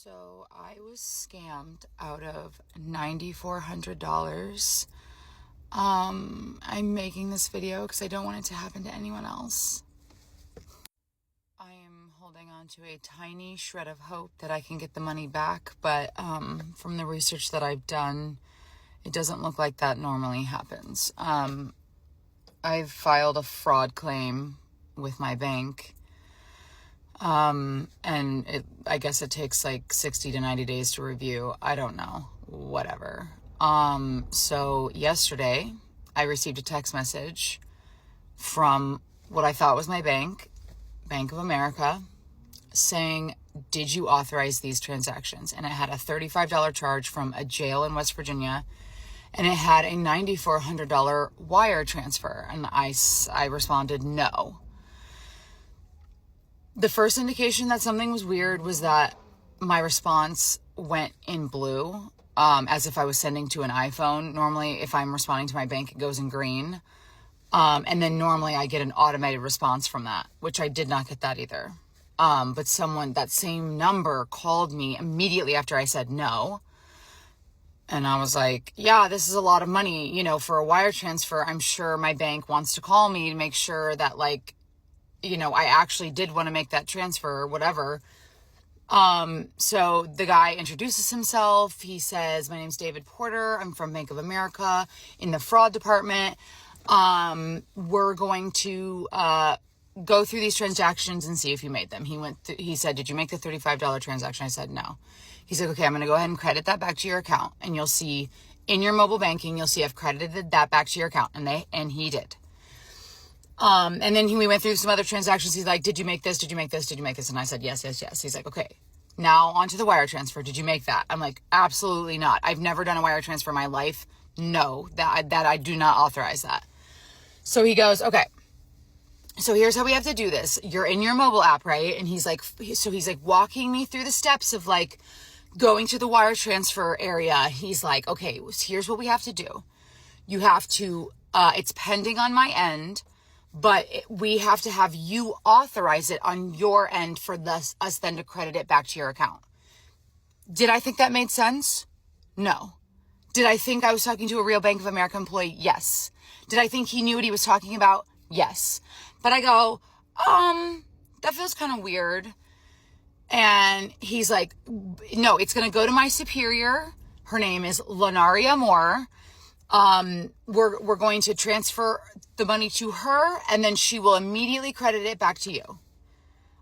So I was scammed out of $9,400. I'm making this video because I don't want it to happen to anyone else. I am holding on to a tiny shred of hope that I can get the money back, but from the research that I've done, it doesn't look like that normally happens. I've filed a fraud claim with my bank. And I guess it takes like 60 to 90 days to review. I don't know, whatever. So yesterday I received a text message from what I thought was my bank, Bank of America, saying, did you authorize these transactions? And it had a $35 charge from a jail in West Virginia, and it had a $9,400 wire transfer. And I responded, no. The first indication that something was weird was that my response went in blue, as if I was sending to an iPhone. Normally, if I'm responding to my bank, it goes in green. And then normally I get an automated response from that, which I did not get that either. But that same number called me immediately after I said no. And I was like, yeah, this is a lot of money, for a wire transfer. I'm sure my bank wants to call me to make sure that I actually did want to make that transfer or whatever. So the guy introduces himself. He says, my name's David Porter. I'm from Bank of America in the fraud department. We're going to, go through these transactions and see if you made them. He said, did you make the $35 transaction? I said, no. He's like, okay, I'm going to go ahead and credit that back to your account. And you'll see in your mobile banking, you'll see I've credited that back to your account. And he did. And then we went through some other transactions. He's like, did you make this? Did you make this? Did you make this? And I said, yes, yes, yes. He's like, okay, now onto the wire transfer. Did you make that? I'm like, absolutely not. I've never done a wire transfer in my life. No, that I do not authorize that. So he goes, okay, so here's how we have to do this. You're in your mobile app, right? And he's like walking me through the steps of going to the wire transfer area. He's like, okay, here's what we have to do. You have to, it's pending on my end, but we have to have you authorize it on your end for us then to credit it back to your account. Did I think that made sense? No. Did I think I was talking to a real Bank of America employee? Yes. Did I think he knew what he was talking about? Yes. But I go, that feels kind of weird. And he's like, no, it's going to go to my superior. Her name is Lenaria Moore. We're going to transfer the money to her, and then she will immediately credit it back to you.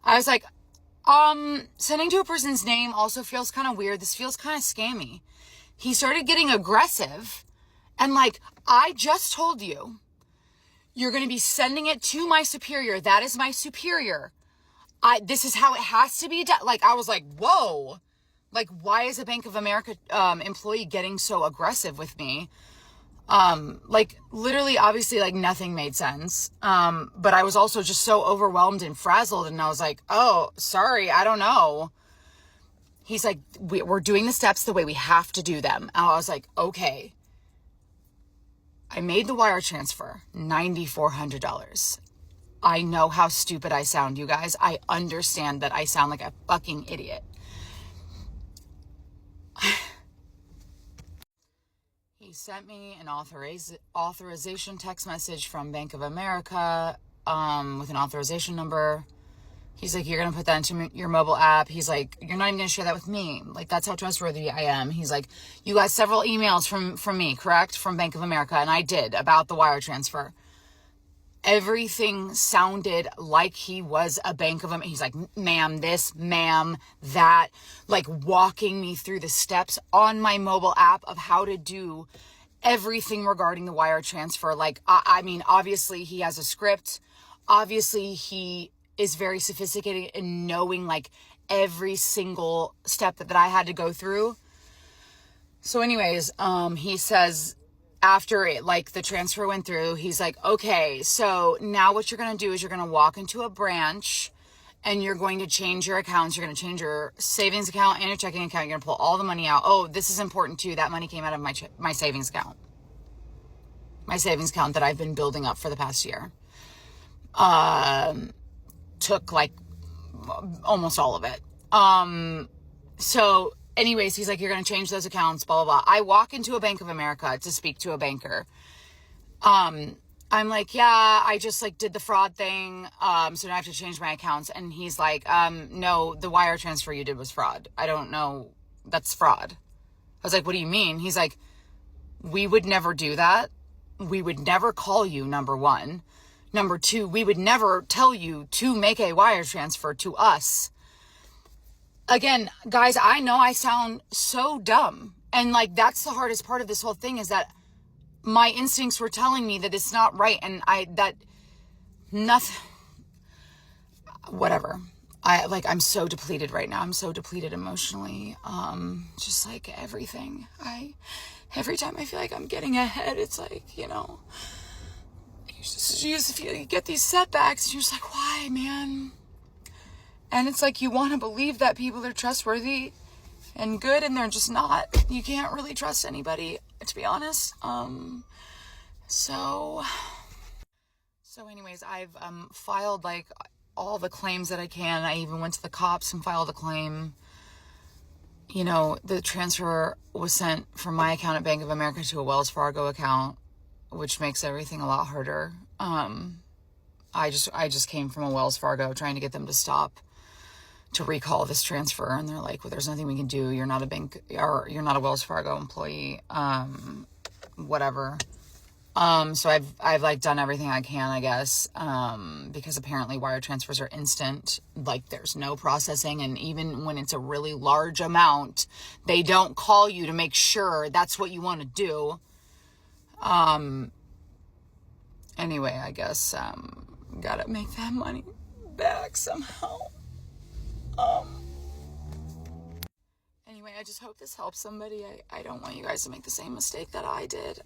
I was like, sending to a person's name also feels kind of weird. This feels kind of scammy. He started getting aggressive, and I just told you, you're going to be sending it to my superior. That is my superior. This is how it has to be done. I was like, whoa, why is a Bank of America, employee getting so aggressive with me? Literally, obviously, nothing made sense. But I was also just so overwhelmed and frazzled. And I was like, oh, sorry, I don't know. He's like, we're doing the steps the way we have to do them. And I was like, okay. I made the wire transfer, $9,400. I know how stupid I sound, you guys. I understand that I sound like a fucking idiot. He sent me an authorization text message from Bank of America with an authorization number. He's like, you're going to put that into your mobile app. He's like, you're not even going to share that with me. That's how trustworthy I am. He's like, you got several emails from me, correct? From Bank of America. And I did, about the wire transfer. Everything sounded like he was a Bank of America. He's like, ma'am, this, ma'am, that, walking me through the steps on my mobile app of how to do everything regarding the wire transfer. I mean, obviously he has a script. Obviously he is very sophisticated in knowing every single step that I had to go through. So anyways, he says after it, the transfer went through, he's like, okay, so now what you're going to do is you're going to walk into a branch and you're going to change your accounts. You're going to change your savings account and your checking account. You're going to pull all the money out. Oh, this is important too. That money came out of my savings account. My savings account that I've been building up for the past year. Took almost all of it. So anyways, he's like, you're going to change those accounts, blah, blah, blah. I walk into a Bank of America to speak to a banker. I'm like, yeah, I just like did the fraud thing. So now I have to change my accounts. And he's like, no, the wire transfer you did was fraud. I don't know. That's fraud. I was like, what do you mean? He's like, we would never do that. We would never call you, number one. Number two, we would never tell you to make a wire transfer to us. Again, guys, I know I sound so dumb. And like, that's the hardest part of this whole thing, is that my instincts were telling me that it's not right. And whatever. I'm so depleted right now. I'm so depleted emotionally. Just like everything. Every time I feel like I'm getting ahead, it's like, you just feel, you get these setbacks and you're just like, why, man? And it's like, you want to believe that people are trustworthy and good, and they're just not. You can't really trust anybody, to be honest. So anyways, I've filed like all the claims that I can. I even went to the cops and filed a claim. The transfer was sent from my account at Bank of America to a Wells Fargo account, which makes everything a lot harder. I just came from a Wells Fargo trying to get them to recall this transfer, and they're like, well, there's nothing we can do. You're not a bank, or you're not a Wells Fargo employee. Whatever. So I've like done everything I can, I guess, because apparently wire transfers are instant. Like, there's no processing, and even when it's a really large amount, they don't call you to make sure that's what you want to do. Anyway, I guess, gotta make that money back somehow. Anyway, I just hope this helps somebody. I don't want you guys to make the same mistake that I did.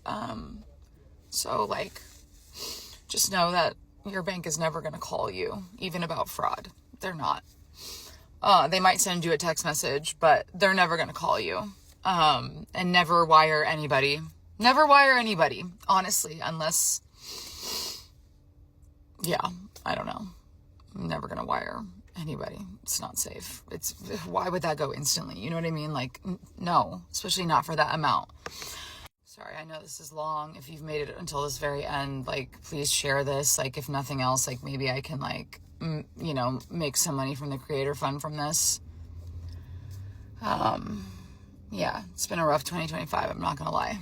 So like, just know that your bank is never going to call you, even about fraud. They're not. They might send you a text message, but they're never going to call you. And never wire anybody. Never wire anybody, honestly, unless, yeah, I don't know. I'm never going to wire anybody. It's not safe. Why would that go instantly? You know what I mean? Like, no, especially not for that amount. Sorry, I know this is long. If you've made it until this very end, like, please share this. Like, if nothing else, like, maybe I can, like, make some money from the creator fund from this. Yeah, it's been a rough 2025. I'm not going to lie.